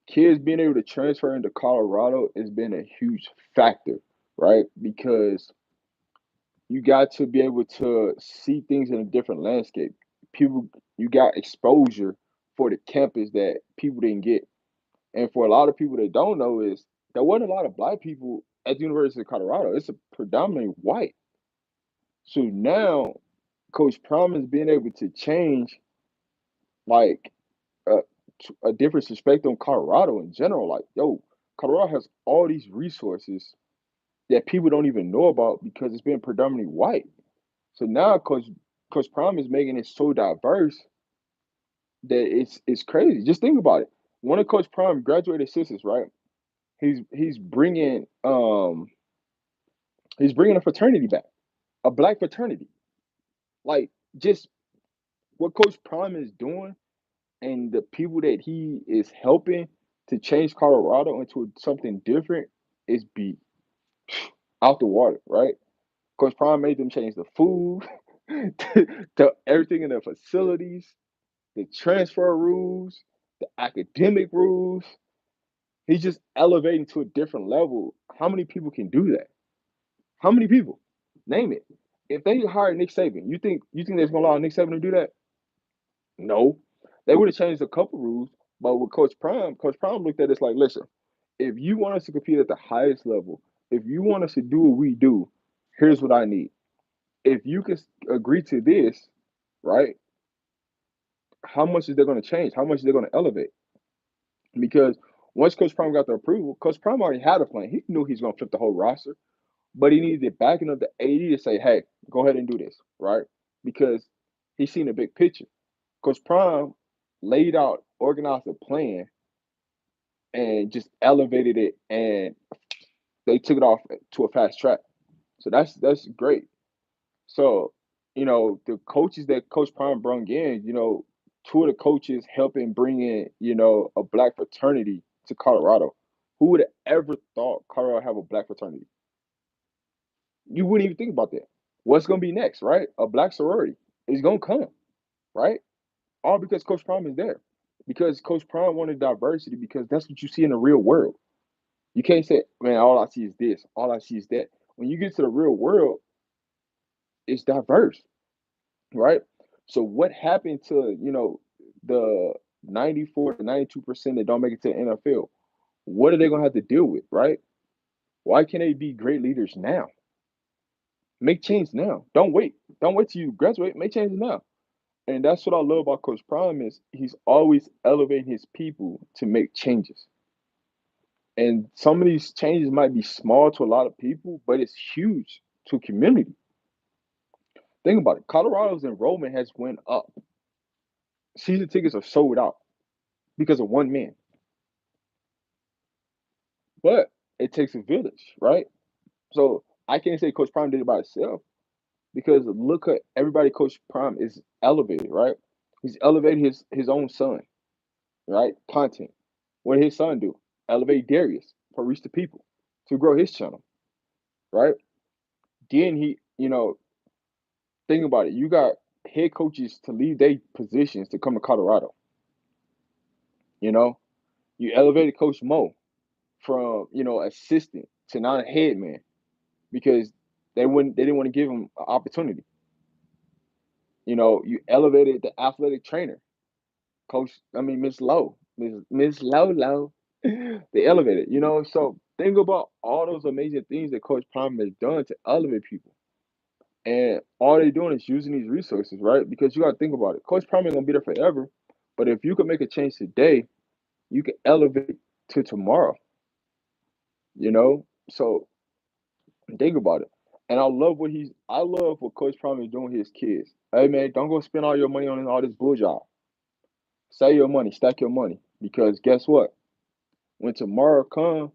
kids being able to transfer into Colorado has been a huge factor, right? Because you got to be able to see things in a different landscape. People, you got exposure for the campus that people didn't get. And for a lot of people that don't know is there wasn't a lot of black people at the University of Colorado. It's a predominantly white. So now Coach Prime is being able to change like a, a different perspective on Colorado in general. Like, yo, Colorado has all these resources that people don't even know about because it's been predominantly white. So now Coach Prime is making it so diverse that it's crazy. Just think about it. One of Coach Prime graduated sisters, right? He's bringing he's bringing a fraternity back, a black fraternity. Like just what Coach Prime is doing and the people that he is helping to change Colorado into something different is be out the water, right? Coach Prime made them change the food, to everything in their facilities, the transfer rules, the academic rules. He's just elevating to a different level. How many people can do that? How many people? Name it. If they hired Nick Saban, you think they're gonna allow Nick Saban to do that? No. They would have changed a couple rules, but with Coach Prime looked at it like, listen, if you want us to compete at the highest level, if you want us to do what we do, here's what I need. If you can agree to this, right? How much is they going to change? How much is they going to elevate? Because once Coach Prime got the approval, Coach Prime already had a plan. He knew he's going to flip the whole roster, but he needed the backing of the AD to say, "Hey, go ahead and do this," right? Because he's seen the big picture. Coach Prime laid out, organized a plan, and just elevated it, and they took it off to a fast track. So that's great. So, the coaches that Coach Prime brung in, two of the coaches helping bring in, a black fraternity to Colorado. Who would have ever thought Colorado have a black fraternity? You wouldn't even think about that. What's gonna be next, right? A black sorority is gonna come, right? All because Coach Prime is there. Because Coach Prime wanted diversity because that's what you see in the real world. You can't say, man, all I see is this, all I see is that. When you get to the real world, it's diverse, right? So what happened to, the 94 to 92% that don't make it to the NFL? What are they gonna have to deal with, right? Why can't they be great leaders now? Make change now. Don't wait. Don't wait till you graduate. Make change now. And that's what I love about Coach Prime is he's always elevating his people to make changes. And some of these changes might be small to a lot of people, but it's huge to a community. Think about it. Colorado's enrollment has went up. Season tickets are sold out because of one man. But it takes a village, right? So I can't say Coach Prime did it by himself because look at everybody Coach Prime is elevated, right? He's elevated his own son, right? Content. What did his son do? Elevate Darius for reach the people to grow his channel, right? Then he, think about it. You got head coaches to leave their positions to come to Colorado. You know, you elevated Coach Mo from assistant to now a head man because they didn't want to give him an opportunity. You elevated the athletic trainer, Coach. I mean, Miss Lowe, Miss Low. They elevated. So think about all those amazing things that Coach Prime has done to elevate people. And all they're doing is using these resources, right? Because you got to think about it. Coach Prime ain't gonna be there forever, but if you can make a change today, you can elevate to tomorrow. So think about it. And I love what Coach Prime is doing with his kids. Hey man, don't go spend all your money on all this bull job. Save your money, stack your money. Because guess what? When tomorrow comes,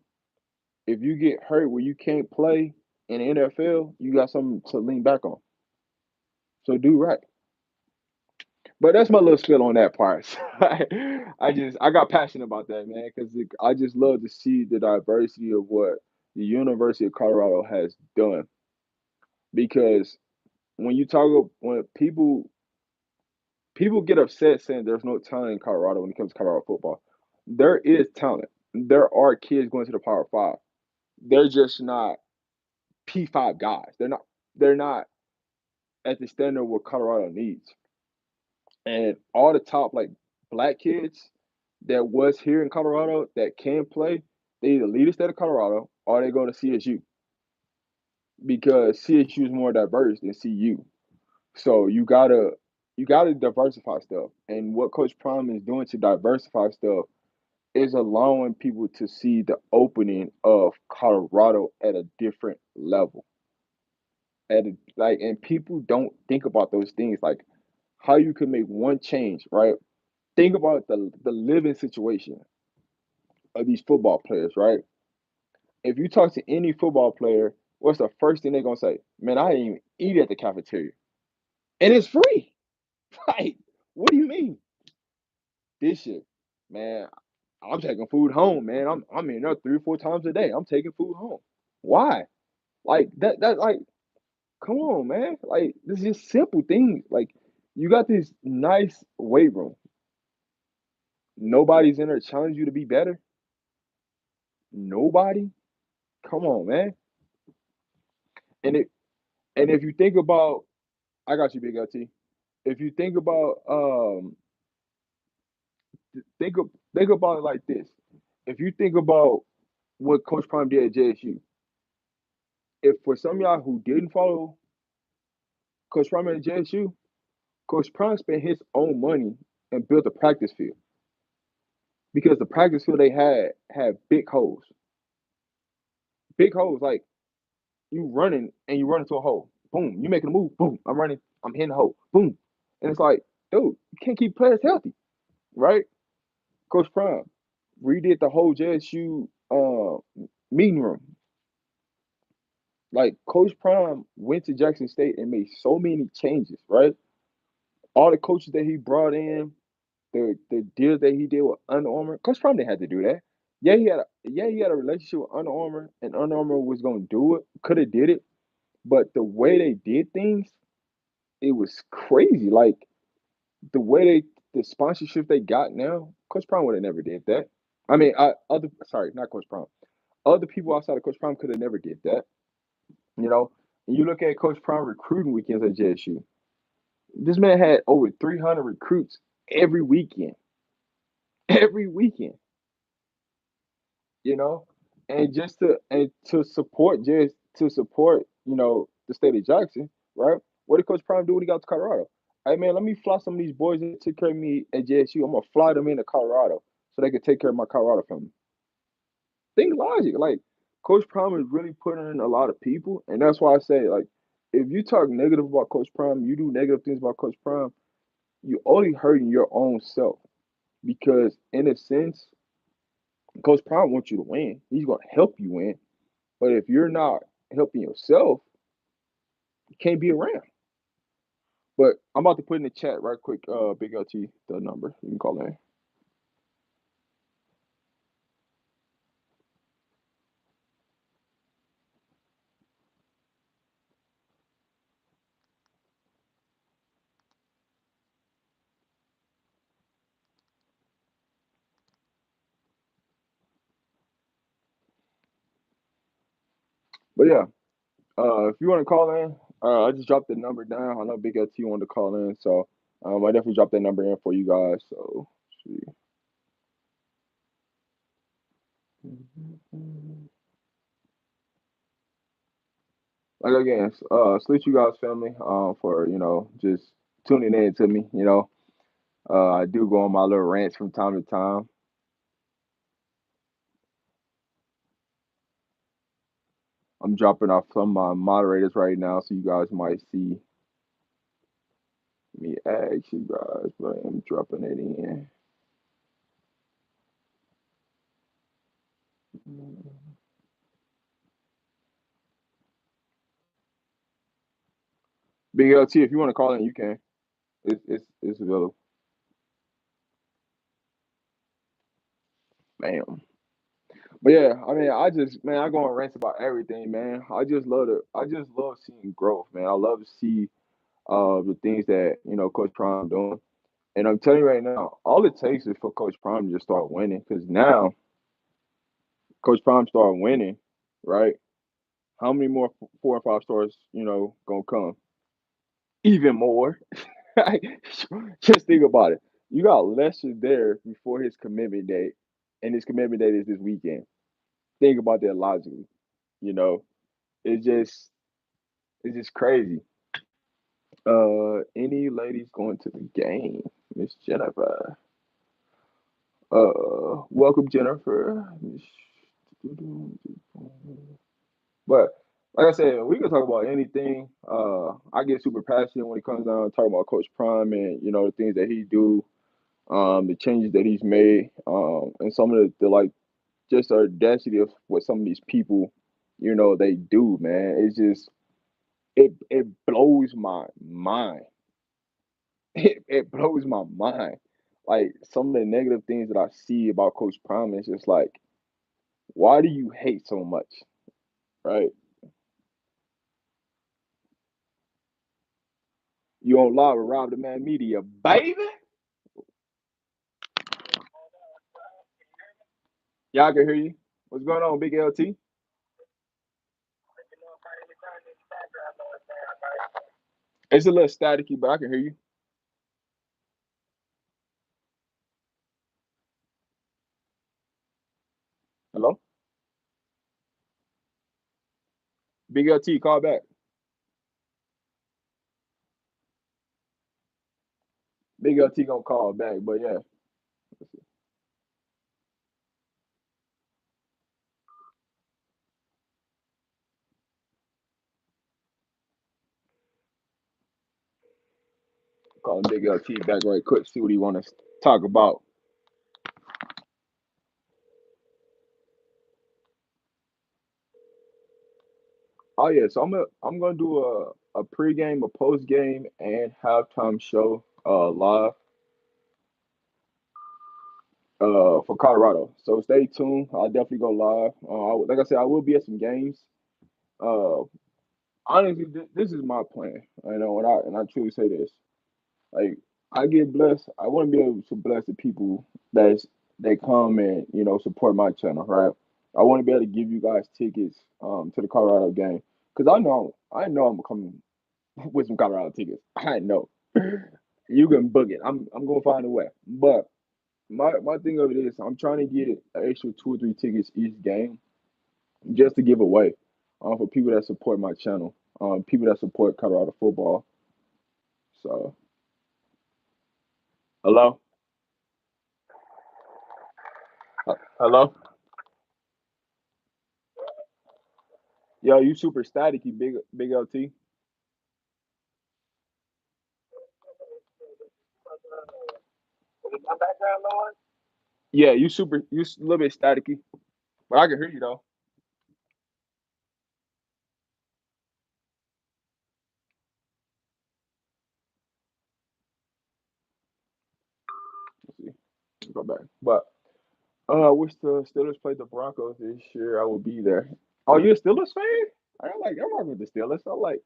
if you get hurt where you can't play in the NFL, you got something to lean back on. So do right. But that's my little spill on that part. I got passionate about that, man, because I just love to see the diversity of what the University of Colorado has done. Because when people get upset saying there's no talent in Colorado when it comes to Colorado football, there is talent. There are kids going to the Power Five. They're just not P5 guys. They're not at the standard what Colorado needs. And all the top like black kids that was here in Colorado that can play, they either leave the state of Colorado or they go to CSU. because CSU is more diverse than CU. So you gotta diversify stuff. And what Coach Prime is doing to diversify stuff is allowing people to see the opening of Colorado at a different level. And people don't think about those things like how you can make one change, right? Think about the living situation of these football players, right? If you talk to any football player, what's the first thing they're gonna say? Man, I didn't even eat at the cafeteria. And it's free. Like, what do you mean? This shit, man, I'm taking food home, man. I'm in there 3 or 4 times a day. I'm taking food home. Why? Like that like come on, man. Like this is just simple things. Like you got this nice weight room. Nobody's in there challenging you to be better. Nobody. Come on, man. And it and if you think about, I got you, Big LT. If you think about think of think about it like this. If you think about what Coach Prime did at JSU, if for some of y'all who didn't follow Coach Prime at JSU, Coach Prime spent his own money and built a practice field because the practice field they had big holes, big holes. Like you running and you run into a hole, boom, you making a move, boom, I'm running, I'm hitting the hole, boom, and it's like, dude, you can't keep players healthy, right? Coach Prime redid the whole JSU meeting room. Like Coach Prime went to Jackson State and made so many changes, right? All the coaches that he brought in, the deals that he did with Under Armour, Coach Prime didn't have to do that. Yeah, he had a relationship with Under Armour, and Under Armour was gonna do it, could have did it, but the way they did things, it was crazy. Like the way the sponsorship they got now, Coach Prime would have never did that. I mean, other sorry, not Coach Prime. Other people outside of Coach Prime could have never did that. You know, and you look at Coach Prime recruiting weekends at JSU. This man had over 300 recruits every weekend, every weekend. You know, and to support the state of Jackson, right? What did Coach Prime do when he got to Colorado? Hey man, let me fly some of these boys that took care of me at JSU. I'm gonna fly them into Colorado so they can take care of my Colorado family. Think logic. Like Coach Prime is really putting in a lot of people, and that's why I say like if you talk negative about Coach Prime, you do negative things about Coach Prime, you only hurting your own self because in a sense, Coach Prime wants you to win. He's gonna help you win. But if you're not helping yourself, you can't be around. But I'm about to put in the chat right quick, Big LT, the number. You can call in. But yeah, if you want to call in, I just dropped the number down. I know Big LT wanted to call in, so I definitely dropped that number in for you guys. So, let's see. Like again, salute you guys, family, for just tuning in to me. I do go on my little rants from time to time. I'm dropping off some of my moderators right now, so you guys might see me ask you guys, but I'm dropping it in. Big LT, if you want to call in, you can. It's available. Bam. But yeah, I mean, I go on rants about everything, man. I just love seeing growth, man. I love to see the things that Coach Prime doing. And I'm telling you right now, all it takes is for Coach Prime to just start winning. Because now Coach Prime start winning, right? How many more 4 and 5 stars, gonna come? Even more. Just think about it. You got Lester there before his commitment date, and his commitment date is this weekend. Think about that logically. You know, it's just It's just crazy. Any ladies going to the game? Miss Jennifer. Welcome Jennifer. But like I said, we can talk about anything. I get super passionate when it comes down to talking about Coach Prime and the things that he do, the changes that he's made, and some of the like just the audacity of what some of these people, they do. Man, it's just it blows my mind. It blows my mind. Like some of the negative things that I see about Coach Prime is just like, why do you hate so much, right? You on live with Rob the Man Media, baby. Y'all can hear you. What's going on, Big LT? It's a little staticky, but I can hear you. Hello, Big LT, call back. Big LT gonna call back, but yeah, calling Big LT back right quick. See what he want to talk about. Oh yeah, so I'm gonna do a pregame, a postgame, and halftime show live for Colorado. So stay tuned. I'll definitely go live. Like I said, I will be at some games. Uh, Honestly, this is my plan. I know, and I truly say this. Like I get blessed. I want to be able to bless the people that come and support my channel, right? I want to be able to give you guys tickets to the Colorado game because I know I'm coming with some Colorado tickets. I know you can book it. I'm gonna find a way. But my thing of it is I'm trying to get an extra 2 or 3 tickets each game just to give away for people that support my channel, people that support Colorado football. So hello, hello. Yo, you super staticky, big LT. Yeah, you a little bit staticky, but I can hear you though. Let's see, go back. But I wish the Steelers played the Broncos this year. I will be there. Oh, you a Steelers fan? I rock with the Steelers. I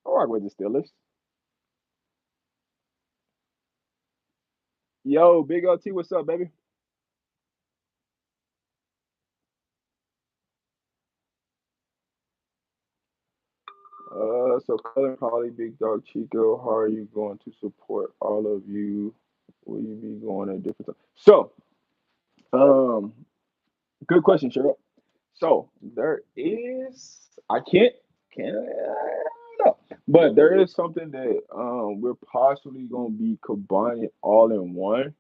rock with the Steelers. Yo, big LT, what's up, baby? So Colin Polly, Big Dog Chico, how are you going to support all of you? Will you be going at different times? So, um, good question, Cheryl. So there is, can't, I don't know, but there is something that we're possibly gonna be combining all in one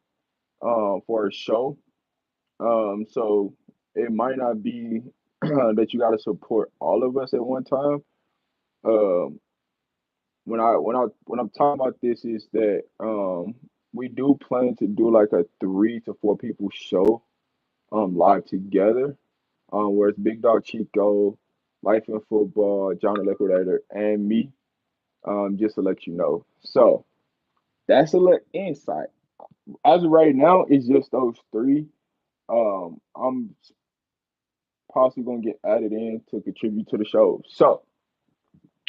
for a show. So it might not be that you got to support all of us at one time. Um, when I'm talking about this is that we do plan to do like a 3 to 4 people show live together. Where it's Big Dog Chico, Life in Football, John the Liquidator, and me. Just to let you know. So that's a little insight. As of right now, it's just those three. I'm possibly gonna get added in to contribute to the show. So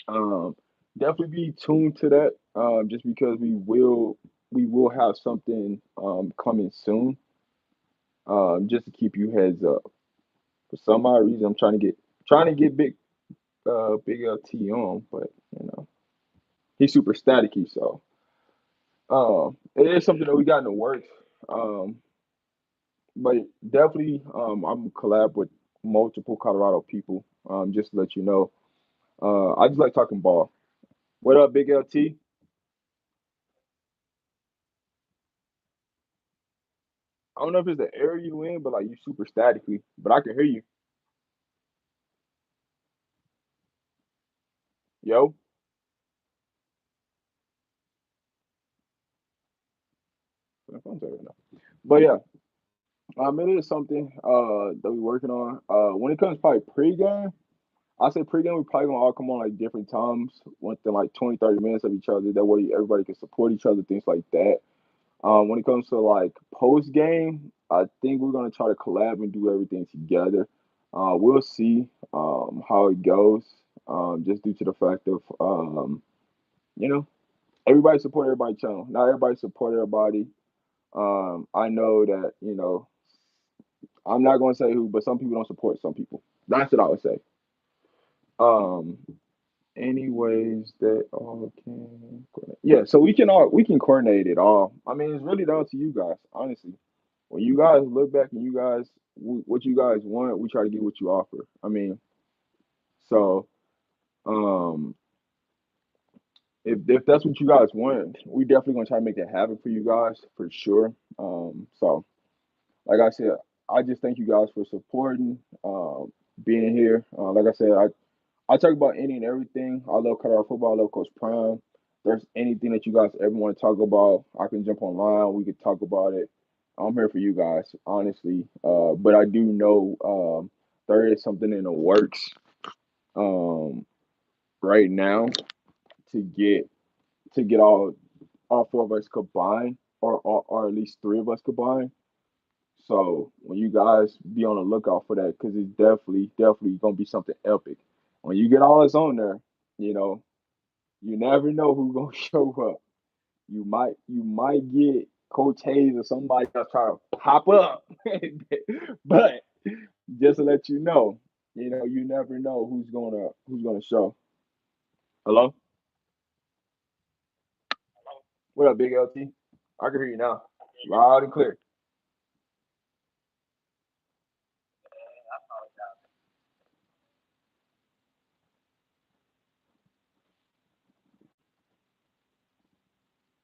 um, definitely be tuned to that. Just because we will have something coming soon. Just to keep you heads up. For some odd reason, I'm trying to get big LT on, but he's super staticky. So it is something that we got in the works. Um, but definitely, I'm collab with multiple Colorado people. Just to let you know. I just like talking ball. What up, Big LT? I don't know if it's the area you in, but like you super statically, but I can hear you. Yo, my phone's over now. But yeah, it is something that we're working on. When it comes to probably pregame, I say pregame we probably gonna all come on like different times, within like 20, 30 minutes of each other. That way everybody can support each other, things like that. When it comes to like post game, I think we're gonna try to collab and do everything together. We'll see how it goes. Just due to the fact of you know everybody support everybody channel. Not everybody support everybody. I know that I'm not gonna say who, but some people don't support some people. That's what I would say. Um, anyways, that all can coordinate. Yeah, so we can coordinate it all. I mean, it's really down to you guys, honestly. When you guys look back and you guys what you guys want, we try to get what you offer. I mean, so um, if that's what you guys want, we definitely gonna try to make that happen for you guys for sure. So like I said, I just thank you guys for supporting, being here. Like I said, I talk about any and everything. I love Colorado football. I love Coach Prime. If there's anything that you guys ever want to talk about, I can jump online. We could talk about it. I'm here for you guys, honestly. But I do know there is something in the works um, right now to get all four of us combined, or at least three of us combined. So when you guys be on the lookout for that, because it's definitely gonna be something epic. When you get all this on there, you know, you never know who's gonna show up. You might get Coach Hayes or somebody else try to pop up, but just to let you know, you never know who's gonna show. Hello, what up, Big LT? I can hear you now, loud and clear.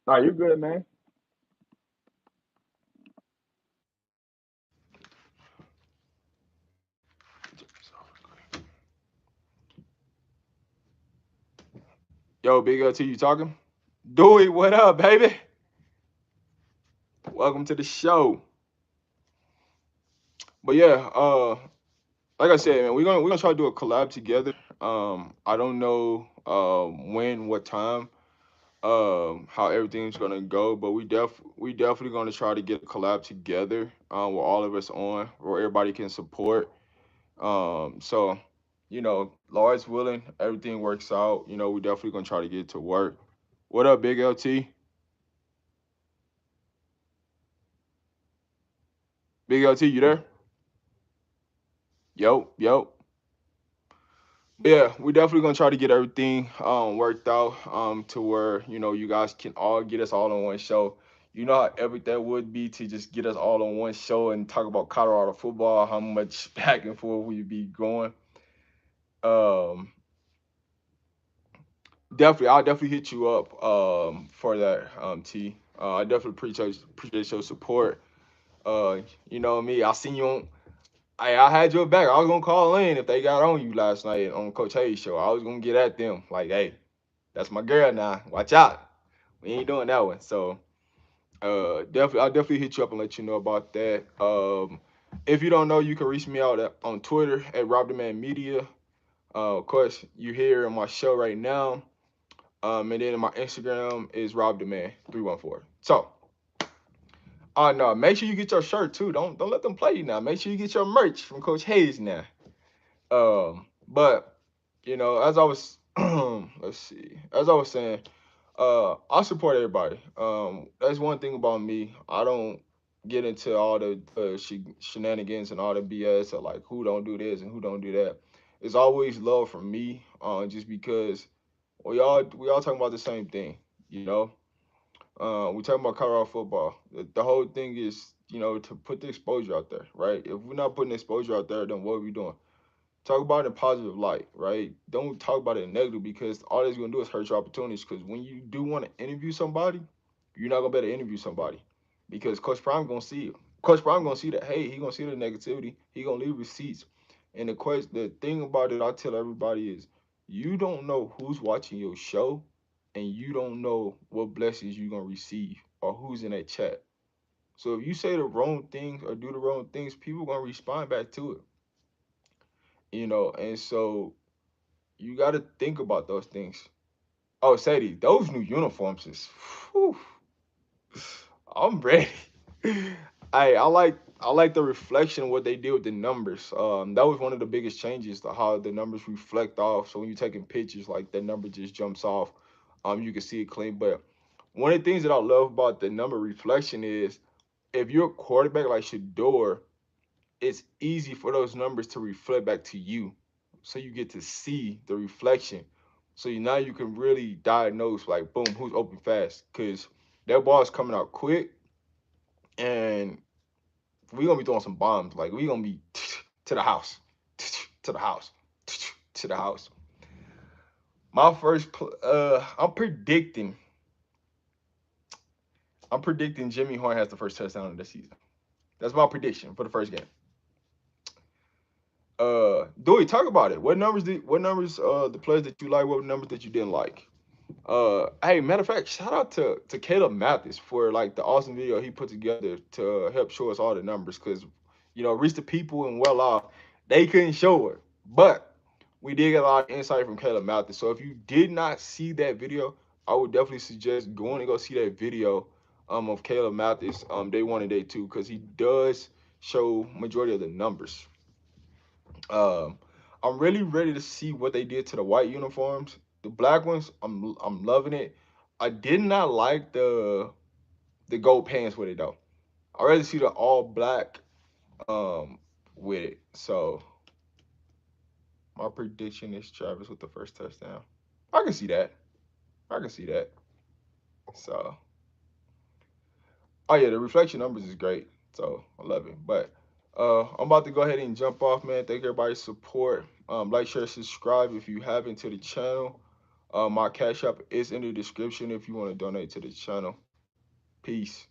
Nah, you're good, man. Yo, Big LT, you talking? Dewey, what up, baby? Welcome to the show. But yeah, like I said, man, we're gonna try to do a collab together. I don't know when, what time, how everything's gonna go, but we definitely gonna try to get a collab together, where all of us on, where everybody can support. So, Lord's willing, everything works out. We definitely gonna try to get to work. What up, Big LT? Big LT, you there? Yo, yo. Yeah, we definitely gonna try to get everything worked out to where you guys can all get us all on one show. You know how epic that would be to just get us all on one show and talk about Colorado football, how much back and forth we be going. Um, I'll definitely hit you up for that, T. I definitely appreciate your support. You know me, I seen you on. I had your back. I was gonna call in if they got on you last night on Coach Hayes show. I was gonna get at them like, hey, that's my girl now. Watch out. We ain't doing that one. So I'll definitely hit you up and let you know about that. If you don't know, you can reach me out on Twitter at Rob the Man Media. Of course, you here on my show right now. And then my Instagram is Rob the Man 314. So no, make sure you get your shirt too. Don't let them play you now. Make sure you get your merch from Coach Hayes now. But as I was let's see, as I was saying, I support everybody. That's one thing about me. I don't get into all the shenanigans and all the BS of like who don't do this and who don't do that. It's always love from me, just because we all talking about the same thing, you know. We talking about Colorado football. The whole thing is, to put the exposure out there, right? If we're not putting exposure out there, then what are we doing? Talk about it in positive light, right? Don't talk about it in negative because all that's gonna do is hurt your opportunities. Because when you do want to interview somebody, you're not gonna be able to interview somebody because Coach Prime gonna see it. Coach Prime gonna see that. Hey, he gonna see the negativity. He gonna leave receipts. And the thing about it, I tell everybody is, you don't know who's watching your show, and you don't know what blessings you're gonna receive or who's in that chat. So if you say the wrong things or do the wrong things, people gonna respond back to it. And so you got to think about those things. Oh, Sadie, those new uniforms is, whew, I'm ready. I like the reflection of what they did with the numbers. That was one of the biggest changes to how the numbers reflect off. So when you're taking pictures, like that number just jumps off. You can see it clean. But one of the things that I love about the number reflection is if you're a quarterback like Shador, it's easy for those numbers to reflect back to you. So you get to see the reflection. So now you can really diagnose like boom, who's open fast. Cause that ball is coming out quick and we gonna be throwing some bombs. Like we gonna be to the house, to the house, to the house. I'm predicting Jimmy Horn has the first touchdown of the season. That's my prediction for the first game. Dewey, talk about it. What numbers the players that you like, what numbers that you didn't like? Hey, matter of fact, shout out to Caleb Mathis for like the awesome video he put together to help show us all the numbers because reach the people and well off, they couldn't show it. But we did get a lot of insight from Caleb Mathis. So if you did not see that video, I would definitely suggest going and go see that video of Caleb Mathis day one and day two because he does show majority of the numbers. Um, I'm really ready to see what they did to the white uniforms. The black ones, I'm loving it. I did not like the gold pants with it though. I rather see the all black with it. So my prediction is Travis with the first touchdown. I can see that. I can see that. So oh yeah, the reflection numbers is great. So I love it. But I'm about to go ahead and jump off, man. Thank everybody's support. Like, share, subscribe if you haven't to the channel. My cash app is in the description if you want to donate to the channel. Peace.